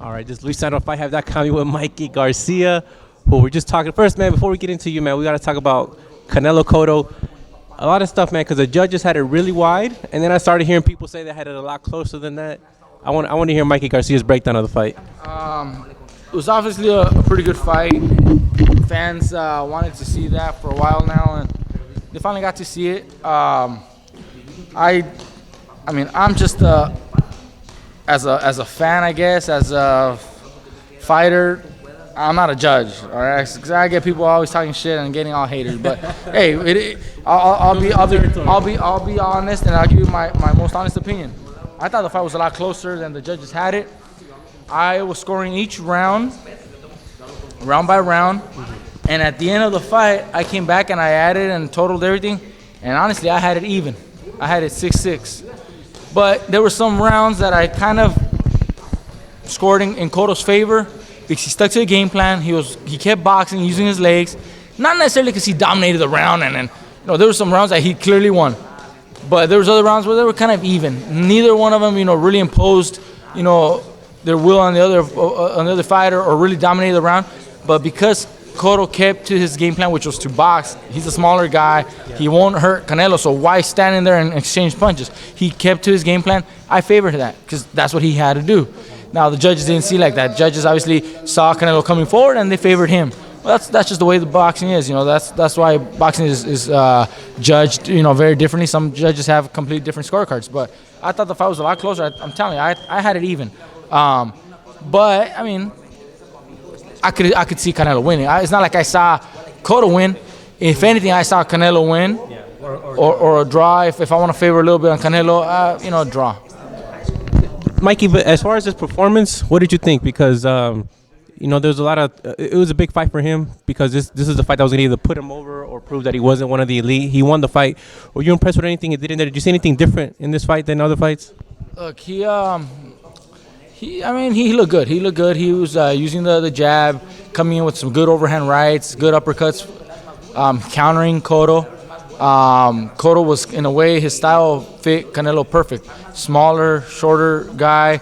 All right, this is Luis Sandro of FightHype.com with Mikey Garcia, who we're just talking. First, man, before we get into you, man, we got to talk about Canelo Cotto. A lot of stuff, man, because the judges had it really wide, and then I started hearing people say they had it a lot closer than that. I want to hear Mikey Garcia's breakdown of the fight. It was obviously a pretty good fight. Fans wanted to see that for a while now, and they finally got to see it. I mean, I'm just as a fan, I guess, as a fighter. I'm not a judge, all right? 'Cause I get people always talking shit and getting all haters, but hey, I'll be honest, and I'll give you my most honest opinion. I thought the fight was a lot closer than the judges had it. I was scoring each round by round, and at the end of the fight, I came back and I added and totaled everything, and honestly, I had it even. I had it 6-6. But there were some rounds that I kind of scored in Cotto's favor because he stuck to the game plan. He kept boxing, using his legs, not necessarily because he dominated the round, and there were some rounds that he clearly won. But there was other rounds where they were kind of even. Neither one of them, really imposed, their will on the other fighter or really dominated the round. But because Cotto kept to his game plan, which was to box. He's a smaller guy. He won't hurt Canelo, so why stand in there and exchange punches? He kept to his game plan. I favored that because that's what he had to do. Now, the judges didn't see like that. Judges obviously saw Canelo coming forward, and they favored him. Well, that's just the way the boxing is. That's why boxing is judged, very differently. Some judges have completely different scorecards. But I thought the fight was a lot closer. I'm telling you, I had it even. But, I mean, I could see Canelo winning. It's not like I saw Cotto win. If anything, I saw Canelo win or a draw. If I want to favor a little bit on Canelo, draw. Mikey, but as far as his performance, what did you think? Because there's a lot of it was a big fight for him because this is the fight that was gonna either put him over or prove that he wasn't one of the elite. He won the fight. Were you impressed with anything he did in there? Did you see anything different in this fight than other fights? Look, he looked good. He looked good. He was using the jab, coming in with some good overhand rights, good uppercuts, countering Cotto. Cotto was, in a way, his style fit Canelo perfect. Smaller, shorter guy,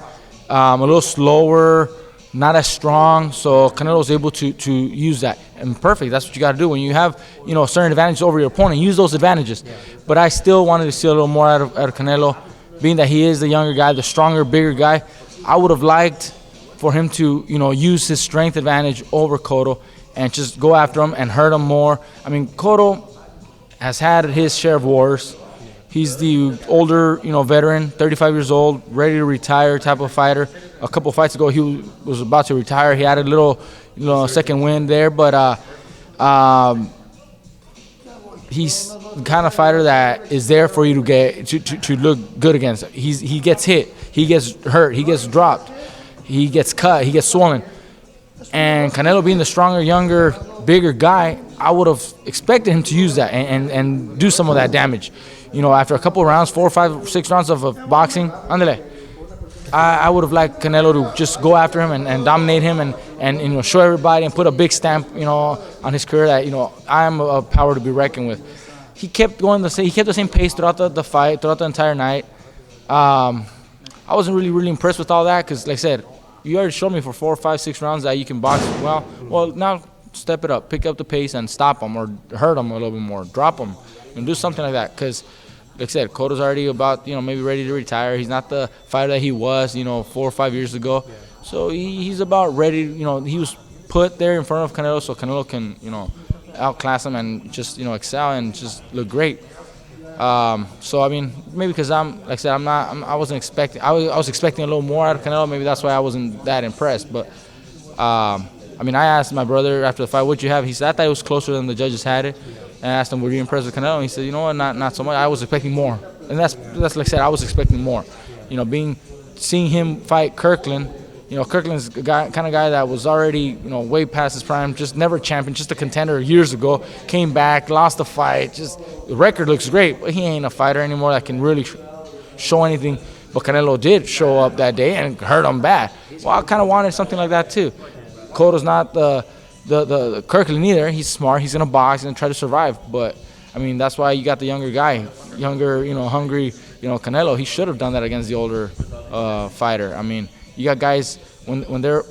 a little slower, not as strong. So Canelo was able to use that. And perfect, that's what you got to do. When you have, certain advantages over your opponent, use those advantages. But I still wanted to see a little more out of Canelo, being that he is the younger guy, the stronger, bigger guy. I would have liked for him to, use his strength advantage over Cotto and just go after him and hurt him more. I mean, Cotto has had his share of wars. He's the older, veteran, 35 years old, ready to retire type of fighter. A couple fights ago, he was about to retire. He had a little, second win there, but he's the kind of fighter that is there for you to get to look good against. He gets hit, he gets hurt, he gets dropped, he gets cut, he gets swollen. And Canelo being the stronger, younger, bigger guy, I would have expected him to use that and do some of that damage. After a couple of rounds, 4, 5, 6 rounds of boxing, I would have liked Canelo to just go after him and dominate him and show everybody and put a big stamp, on his career that, I am a power to be reckoned with. He kept going the same pace throughout the fight, throughout the entire night. I wasn't really impressed with all that because, like I said, you already showed me for 4, 5, 6 rounds that you can box well. Well, now step it up, pick up the pace and stop him or hurt him a little bit more, drop him, and do something like that. Because, like I said, Cotto's already about, maybe ready to retire. He's not the fighter that he was, 4 or 5 years ago. So he's about ready. He was put there in front of Canelo so Canelo can, outclass him and just, excel and just look great. So I mean, maybe because I was expecting a little more out of Canelo. Maybe that's why I wasn't that impressed. But I asked my brother after the fight, "What'd you have?" He said, "I thought it was closer than the judges had it." And I asked him, "Were you impressed with Canelo?" And he said, "You know what? Not so much. I was expecting more." And that's like I said, I was expecting more. Seeing him fight Kirkland. Kirkland's the kind of guy that was already, way past his prime, just never champion, just a contender years ago. Came back, lost the fight. Just the record looks great, but he ain't a fighter anymore that can really show anything. But Canelo did show up that day and hurt him bad. Well, I kind of wanted something like that too. Cotto's not the Kirkland either. He's smart. He's gonna box and try to survive. But that's why you got the younger guy, hungry, Canelo. He should have done that against the older fighter. You got guys when they're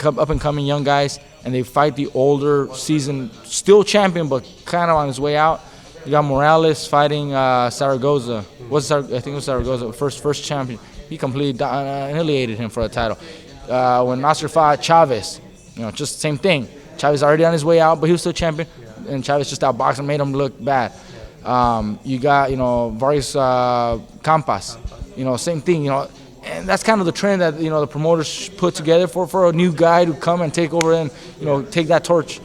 up and coming young guys and they fight the older seasoned still champion but kind of on his way out. You got Morales fighting Zaragoza. I think it was Zaragoza, first champion. He completely annihilated him for a title. When Nasser fought Chavez, just same thing. Chavez already on his way out, but he was still champion, and Chavez just outboxed and made him look bad. You got Vargas Campas, same thing. And that's kind of the trend that the promoters put together for a new guy to come and take over and take that torch.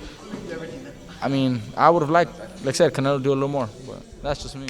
I mean, I would have liked, like I said, Canelo to do a little more, but that's just me.